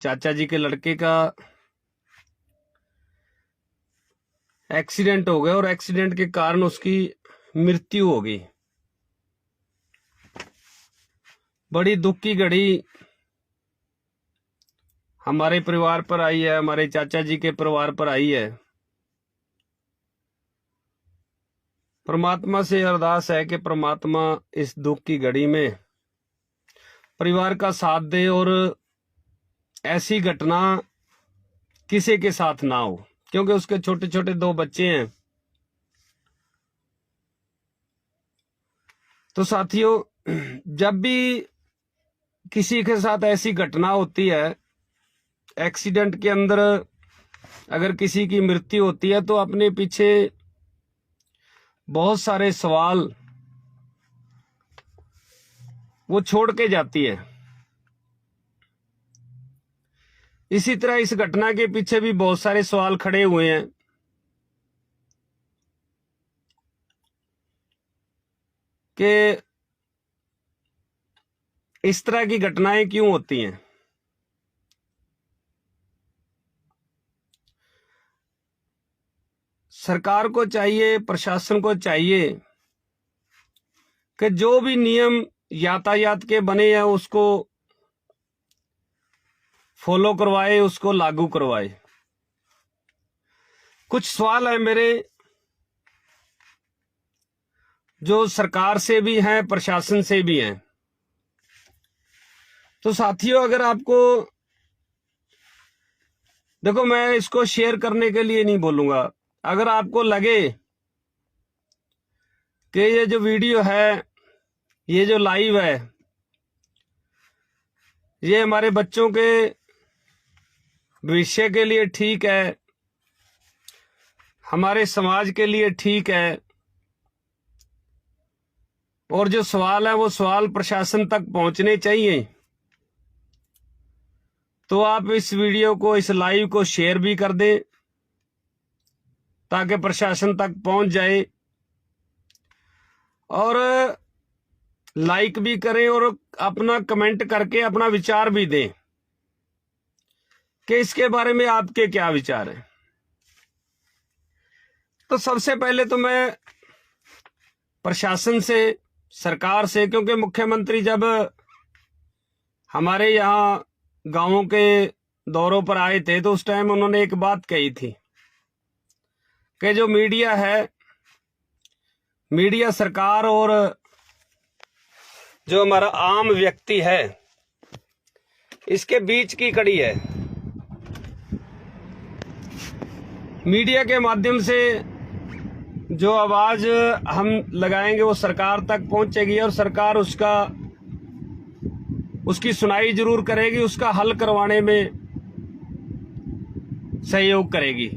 चाचा जी के लड़के का एक्सीडेंट हो गया और एक्सीडेंट के कारण उसकी मृत्यु हो गई। बड़ी दुख की घड़ी हमारे परिवार पर आई है, हमारे चाचा जी के परिवार पर आई है। परमात्मा से अरदास है कि परमात्मा इस दुख की घड़ी में परिवार का साथ दे और ऐसी घटना किसी के साथ ना हो, क्योंकि उसके छोटे छोटे 2 बच्चे हैं। तो साथियों, जब भी किसी के साथ ऐसी घटना होती है, एक्सीडेंट के अंदर अगर किसी की मृत्यु होती है, तो अपने पीछे बहुत सारे सवाल वो छोड़ के जाती है। इसी तरह इस घटना के पीछे भी बहुत सारे सवाल खड़े हुए हैं कि इस तरह की घटनाएं क्यों होती हैं। सरकार को चाहिए, प्रशासन को चाहिए कि जो भी नियम यातायात के बने हैं उसको फॉलो करवाए, उसको लागू करवाए। कुछ सवाल है मेरे जो सरकार से भी हैं, प्रशासन से भी हैं। तो साथियों, अगर आपको देखो, मैं इसको शेयर करने के लिए नहीं बोलूंगा। अगर आपको लगे कि ये जो वीडियो है, ये जो लाइव है, ये हमारे बच्चों के भविष्य के लिए ठीक है, हमारे समाज के लिए ठीक है, और जो सवाल है वो सवाल प्रशासन तक पहुंचने चाहिए, तो आप इस वीडियो को, इस लाइव को शेयर भी कर दें ताकि प्रशासन तक पहुंच जाए, और लाइक भी करें और अपना कमेंट करके अपना विचार भी दें कि इसके बारे में आपके क्या विचार हैं। तो सबसे पहले तो मैं प्रशासन से, सरकार से, क्योंकि मुख्यमंत्री जब हमारे यहाँ गांवों के दौरों पर आए थे तो उस टाइम उन्होंने एक बात कही थी कि जो मीडिया है, मीडिया सरकार और जो हमारा आम व्यक्ति है, इसके बीच की कड़ी है। मीडिया के माध्यम से जो आवाज हम लगाएंगे वो सरकार तक पहुंचेगी और सरकार उसकी सुनाई जरूर करेगी, उसका हल करवाने में सहयोग करेगी।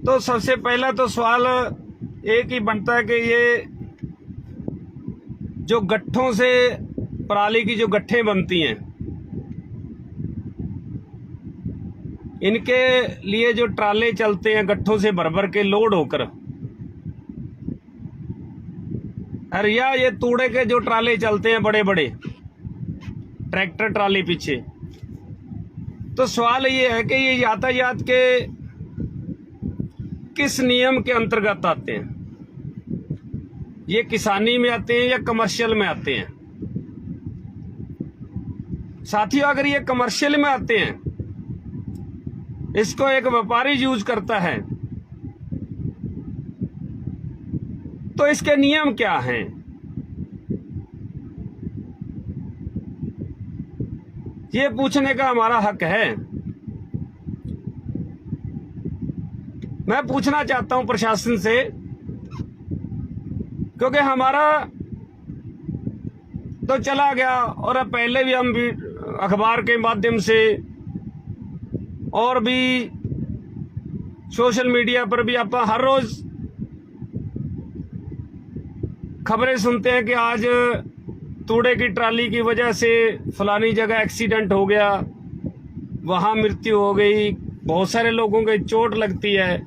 तो सबसे पहला तो सवाल एक ही बनता है कि ये जो गट्ठों से पराली की जो गट्ठें बनती हैं, इनके लिए जो ट्राले चलते हैं गट्ठों से भर भर के लोड होकर, और या ये तूड़े के जो ट्राले चलते हैं, बड़े बड़े ट्रैक्टर ट्राले पीछे, तो सवाल ये है कि ये यातायात के किस नियम के अंतर्गत आते हैं? ये किसानी में आते हैं या कमर्शियल में आते हैं? साथियों, अगर ये कमर्शियल में आते हैं, इसको एक व्यापारी यूज करता है, तो इसके नियम क्या हैं? ये पूछने का हमारा हक है। मैं पूछना चाहता हूं प्रशासन से, क्योंकि हमारा तो चला गया और पहले भी हम भी अखबार के माध्यम से और भी सोशल मीडिया पर भी आप हर रोज खबरें सुनते हैं कि आज तूड़े की ट्राली की वजह से फलानी जगह एक्सीडेंट हो गया, वहां मृत्यु हो गई, बहुत सारे लोगों के चोट लगती है।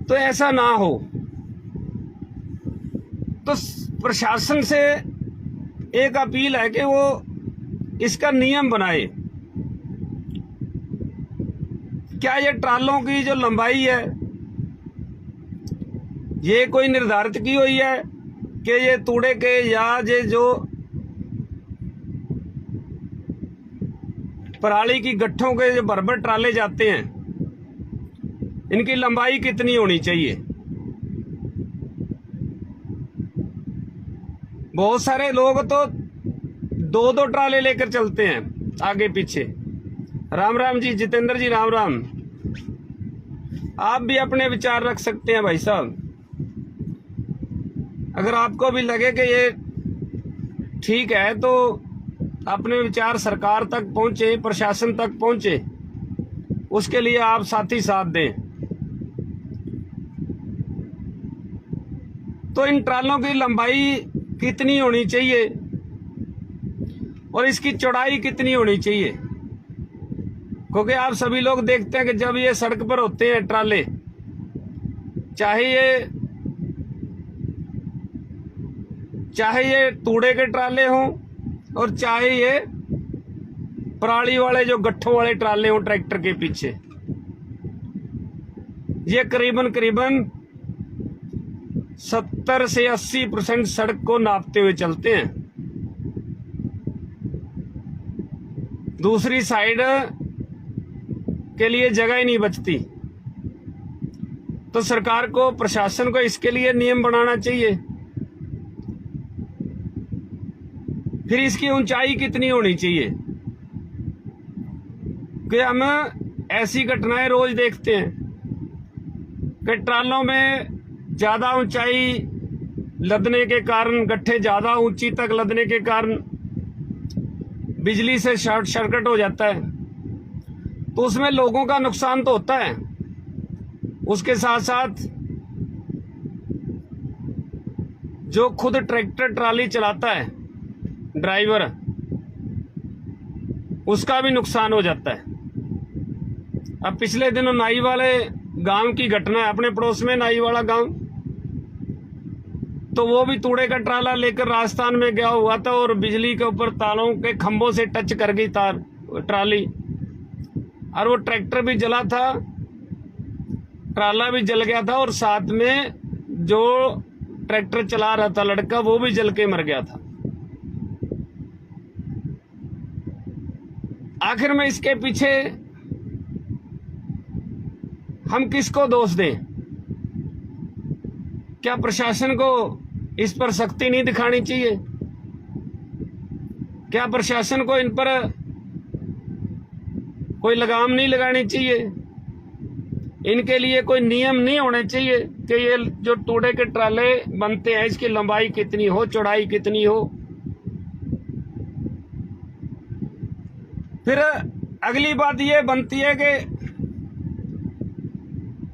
तो ऐसा ना हो, तो प्रशासन से एक अपील है कि वो इसका नियम बनाए। क्या ये ट्रालों की जो लंबाई है ये कोई निर्धारित की हुई है कि ये तूड़े के या ये जो पराली की गट्ठों के जो भर ट्राले जाते हैं इनकी लंबाई कितनी होनी चाहिए? बहुत सारे लोग तो 2-2 ट्राले लेकर चलते हैं आगे पीछे। राम राम जी जितेंद्र जी, राम राम। आप भी अपने विचार रख सकते हैं भाई साहब। अगर आपको भी लगे कि ये ठीक है तो अपने विचार सरकार तक पहुंचे, प्रशासन तक पहुंचे, उसके लिए आप साथी साथ दें। तो इन ट्रालों की लंबाई कितनी होनी चाहिए और इसकी चौड़ाई कितनी होनी चाहिए? क्योंकि आप सभी लोग देखते हैं कि जब ये सड़क पर होते हैं ट्राले, चाहे ये तूड़े के ट्राले हों और चाहे ये पराली वाले जो गट्ठों वाले ट्राले हों ट्रैक्टर के पीछे, ये करीबन 70 से 80% सड़क को नापते हुए चलते हैं। दूसरी साइड के लिए जगह ही नहीं बचती। तो सरकार को, प्रशासन को इसके लिए नियम बनाना चाहिए। फिर इसकी ऊंचाई कितनी होनी चाहिए? कि हम ऐसी घटनाएं रोज देखते हैं कि ट्रालों में ज्यादा ऊंचाई लदने के कारण, गट्ठे ज्यादा ऊंची तक लदने के कारण बिजली से शॉर्ट सर्किट हो जाता है। तो उसमें लोगों का नुकसान तो होता है, उसके साथ साथ जो खुद ट्रैक्टर ट्राली चलाता है ड्राइवर, उसका भी नुकसान हो जाता है। अब पिछले दिनों नाई वाले गांव की घटना है, अपने पड़ोस में नाई वाला गांव, तो वो भी तूड़े का ट्राला लेकर राजस्थान में गया हुआ था और बिजली के ऊपर तारों के खंभों से टच कर गई ट्राली, और वो ट्रैक्टर भी जला था, ट्राला भी जल गया था, और साथ में जो ट्रैक्टर चला रहा था लड़का वो भी जल के मर गया था। आखिर में इसके पीछे हम किसको दोष दें? क्या प्रशासन को इस पर सख्ती नहीं दिखानी चाहिए? क्या प्रशासन को इन पर कोई लगाम नहीं लगानी चाहिए? इनके लिए कोई नियम नहीं होने चाहिए कि ये जो तूड़े के ट्राले बनते हैं इसकी लंबाई कितनी हो, चौड़ाई कितनी हो? फिर अगली बात ये बनती है कि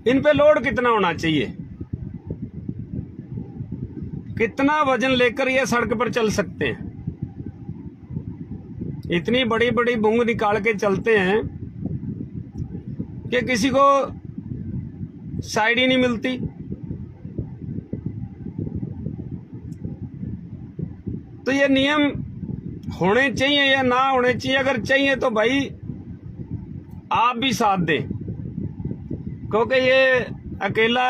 इन पे लोड कितना होना चाहिए, कितना वजन लेकर ये सड़क पर चल सकते हैं। इतनी बड़ी बड़ी बुंग निकाल के चलते हैं कि किसी को साइड ही नहीं मिलती। तो ये नियम होने चाहिए या ना होने चाहिए? अगर चाहिए तो भाई आप भी साथ दें, क्योंकि ये अकेला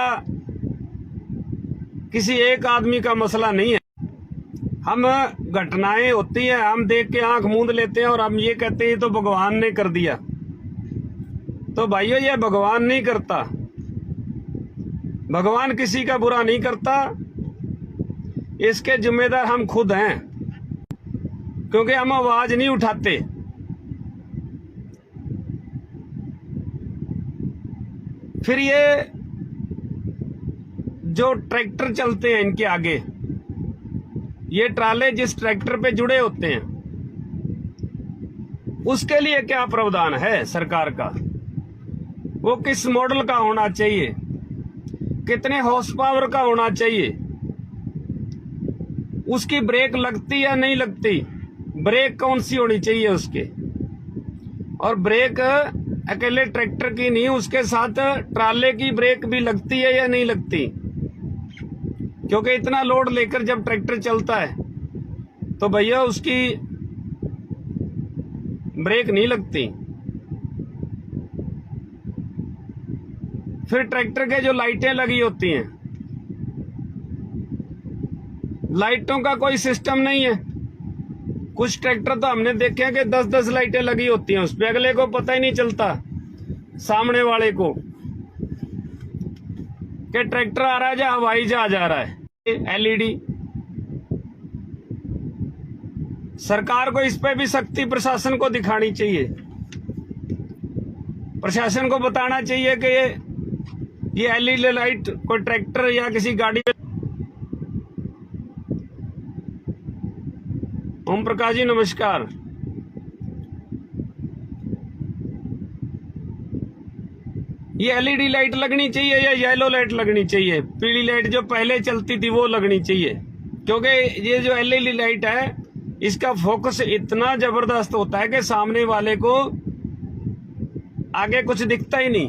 किसी एक आदमी का मसला नहीं है। हम घटनाएं होती हैं, हम देख के आंख मूंद लेते हैं और हम ये कहते हैं तो भगवान ने कर दिया। तो भाइयों, ये भगवान नहीं करता, भगवान किसी का बुरा नहीं करता, इसके जिम्मेदार हम खुद हैं, क्योंकि हम आवाज नहीं उठाते। फिर ये जो ट्रैक्टर चलते हैं इनके आगे, ये ट्राले जिस ट्रैक्टर पे जुड़े होते हैं उसके लिए क्या प्रावधान है सरकार का? वो किस मॉडल का होना चाहिए, कितने हॉर्स पावर का होना चाहिए, उसकी ब्रेक लगती या नहीं लगती, ब्रेक कौन सी होनी चाहिए उसके, और ब्रेक अकेले ट्रैक्टर की नहीं, उसके साथ ट्राले की ब्रेक भी लगती है या नहीं लगती? क्योंकि इतना लोड लेकर जब ट्रैक्टर चलता है तो भैया उसकी ब्रेक नहीं लगती। फिर ट्रैक्टर के जो लाइटें लगी होती हैं, लाइटों का कोई सिस्टम नहीं है। कुछ ट्रैक्टर तो हमने देखे हैं कि 10-10 लाइटें लगी होती हैं उस पे, अगले को पता ही नहीं चलता, सामने वाले को, कि ट्रैक्टर आ रहा है या हवाई जहाज आ रहा है। एलईडी, सरकार को इस पे भी सख्ती प्रशासन को दिखानी चाहिए। प्रशासन को बताना चाहिए कि ये एलईडी लाइट कोई ट्रैक्टर या किसी गाड़ी में। ओम प्रकाश जी नमस्कार। ये एलईडी लाइट लगनी चाहिए या येलो लाइट लगनी चाहिए? पीली लाइट जो पहले चलती थी वो लगनी चाहिए, क्योंकि ये जो एलईडी लाइट है इसका फोकस इतना जबरदस्त होता है कि सामने वाले को आगे कुछ दिखता ही नहीं।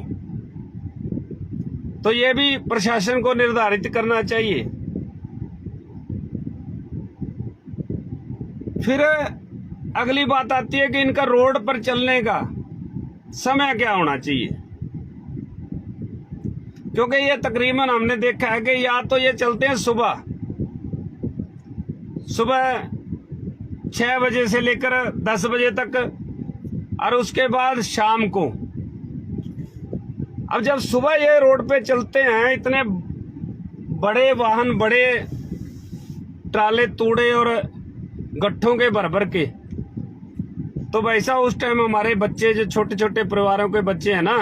तो ये भी प्रशासन को निर्धारित करना चाहिए। फिर अगली बात आती है कि इनका रोड पर चलने का समय क्या होना चाहिए, क्योंकि ये तकरीबन हमने देखा है कि या तो ये चलते हैं सुबह 6 बजे से लेकर 10 बजे तक, और उसके बाद शाम को। अब जब सुबह ये रोड पे चलते हैं, इतने बड़े वाहन, बड़े ट्राले तूड़े और गट्ठों के भर भर के, तो वैसा उस टाइम हमारे बच्चे जो छोटे छोटे परिवारों के बच्चे हैं ना,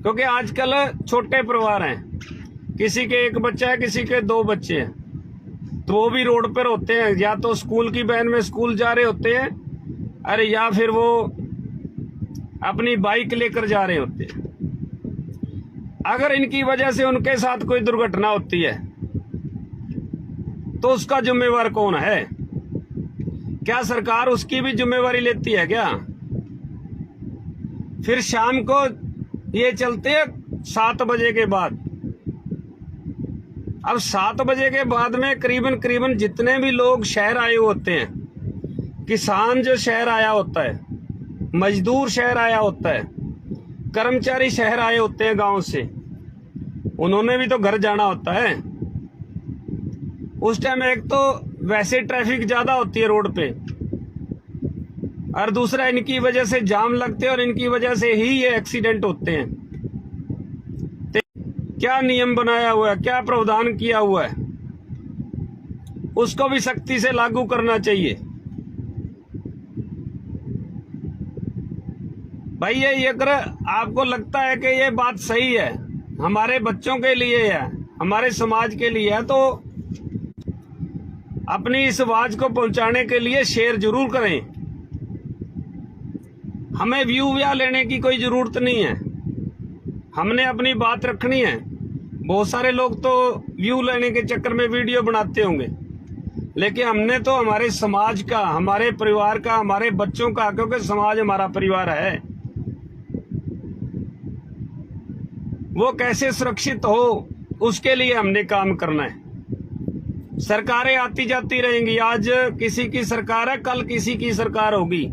क्योंकि आजकल छोटे परिवार हैं, किसी के 1 बच्चा है, किसी के 2 बच्चे हैं, तो वो भी रोड पर होते हैं, या तो स्कूल की वैन में स्कूल जा रहे होते हैं, अरे या फिर वो अपनी बाइक लेकर जा रहे होते हैं। अगर इनकी वजह से उनके साथ कोई दुर्घटना होती है तो उसका जिम्मेवार कौन है? क्या सरकार उसकी भी जिम्मेवारी लेती है क्या? फिर शाम को ये चलते हैं 7 बजे के बाद। अब 7 बजे के बाद में करीबन जितने भी लोग शहर आए होते हैं, किसान जो शहर आया होता है, मजदूर शहर आया होता है, कर्मचारी शहर आए होते हैं गांव से, उन्होंने भी तो घर जाना होता है। उस टाइम एक तो वैसे ट्रैफिक ज्यादा होती है रोड पे, और दूसरा इनकी वजह से जाम लगते हैं और इनकी वजह से ही ये एक्सीडेंट होते हैं। तो क्या नियम बनाया हुआ है, क्या प्रावधान किया हुआ है, उसको भी सख्ती से लागू करना चाहिए। भाई ये अगर आपको लगता है कि ये बात सही है, हमारे बच्चों के लिए है, हमारे समाज के लिए है, तो अपनी इस आवाज को पहुंचाने के लिए शेयर जरूर करें। हमें व्यू या लेने की कोई जरूरत नहीं है, हमने अपनी बात रखनी है। बहुत सारे लोग तो व्यू लेने के चक्कर में वीडियो बनाते होंगे, लेकिन हमने तो हमारे समाज का, हमारे परिवार का, हमारे बच्चों का, क्योंकि समाज हमारा परिवार है, वो कैसे सुरक्षित हो उसके लिए हमने काम करना है। सरकारें आती जाती रहेंगी, आज किसी की सरकार है, कल किसी की सरकार होगी।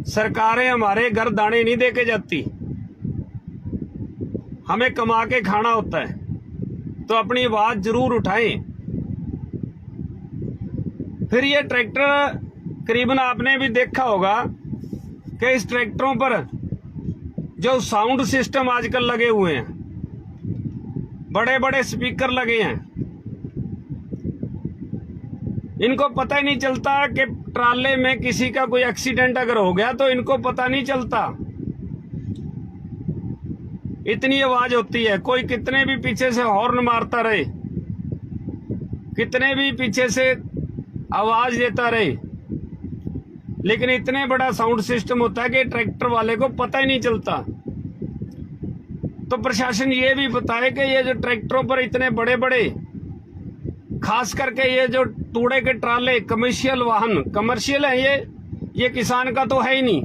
सरकारें हमारे घर दाने नहीं देके जाती, हमें कमा के खाना होता है, तो अपनी आवाज जरूर उठाएं। फिर ये ट्रैक्टर, करीबन आपने भी देखा होगा कि इस ट्रैक्टरों पर जो साउंड सिस्टम आजकल लगे हुए हैं, बड़े बड़े स्पीकर लगे हैं, इनको पता ही नहीं चलता कि ट्राले में किसी का कोई एक्सीडेंट अगर हो गया तो इनको पता नहीं चलता। इतनी आवाज होती है, कोई कितने भी पीछे से हॉर्न मारता रहे, कितने भी पीछे से आवाज देता रहे, लेकिन इतने बड़ा साउंड सिस्टम होता है कि ट्रैक्टर वाले को पता ही नहीं चलता। तो प्रशासन ये भी बताए कि ये जो ट्रैक्टरों पर इतने बड़े बड़े, खास करके ये जो तूड़े के ट्राले, कमर्शियल वाहन, कमर्शियल है ये किसान का तो है ही नहीं,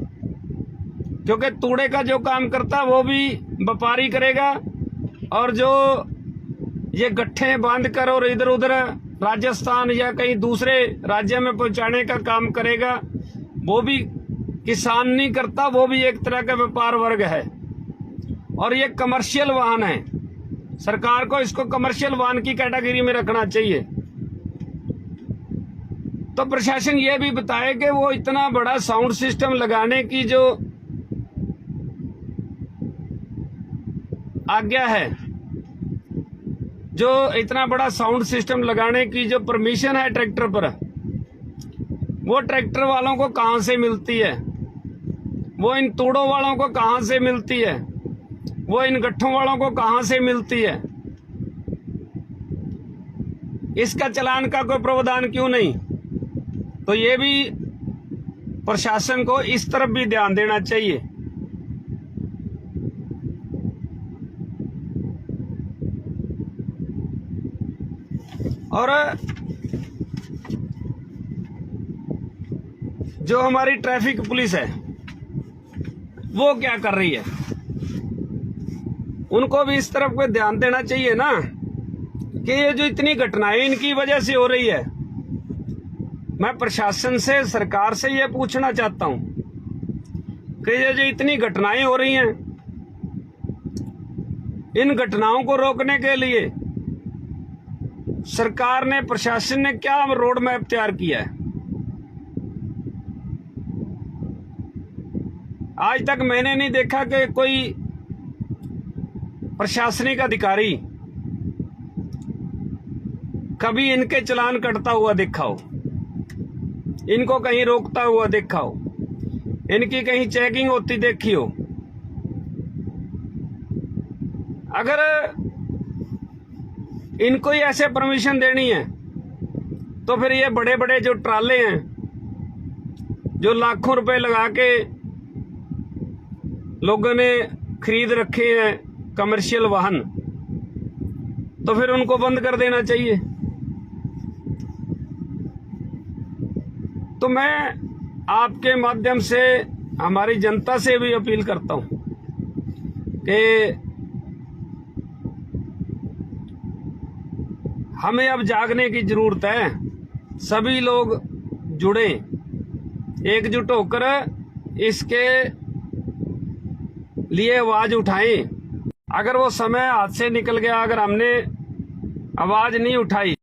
क्योंकि तूड़े का जो काम करता है वो भी व्यापारी करेगा, और जो ये गट्ठे बांध कर और इधर उधर राजस्थान या कहीं दूसरे राज्य में पहुंचाने का काम करेगा, वो भी किसान नहीं करता, वो भी एक तरह का व्यापार वर्ग है और ये कमर्शियल वाहन है। सरकार को इसको कमर्शियल वाहन की कैटेगरी में रखना चाहिए। तो प्रशासन ये भी बताए कि वो इतना बड़ा साउंड सिस्टम लगाने की जो आज्ञा है, जो इतना बड़ा साउंड सिस्टम लगाने की जो परमिशन है ट्रैक्टर पर, वो ट्रैक्टर वालों को कहां से मिलती है, वो इन तोड़ों वालों को कहां से मिलती है, वो इन गट्ठों वालों को कहां से मिलती है? इसका चालान का कोई प्रावधान क्यों नहीं? तो ये भी प्रशासन को इस तरफ भी ध्यान देना चाहिए। और जो हमारी ट्रैफिक पुलिस है वो क्या कर रही है, उनको भी इस तरफ को ध्यान देना चाहिए ना कि ये जो इतनी घटनाएं इनकी वजह से हो रही है। मैं प्रशासन से, सरकार से ये पूछना चाहता हूं कि ये जो इतनी घटनाएं हो रही हैं, इन घटनाओं को रोकने के लिए सरकार ने, प्रशासन ने क्या रोड मैप तैयार किया है? आज तक मैंने नहीं देखा कि कोई प्रशासनिक अधिकारी कभी इनके चालान कटता हुआ देखा हो, इनको कहीं रोकता हुआ देखा हो, इनकी कहीं चेकिंग होती देखी हो। अगर इनको ही ऐसे परमिशन देनी है तो फिर ये बड़े बड़े जो ट्राले हैं, जो लाखों रुपए लगा के लोगों ने खरीद रखे हैं कमर्शियल वाहन, तो फिर उनको बंद कर देना चाहिए। तो मैं आपके माध्यम से हमारी जनता से भी अपील करता हूं कि हमें अब जागने की जरूरत है। सभी लोग जुड़े, एकजुट होकर इसके लिए आवाज उठाएं। अगर वो समय हाथ से निकल गया, अगर हमने आवाज नहीं उठाई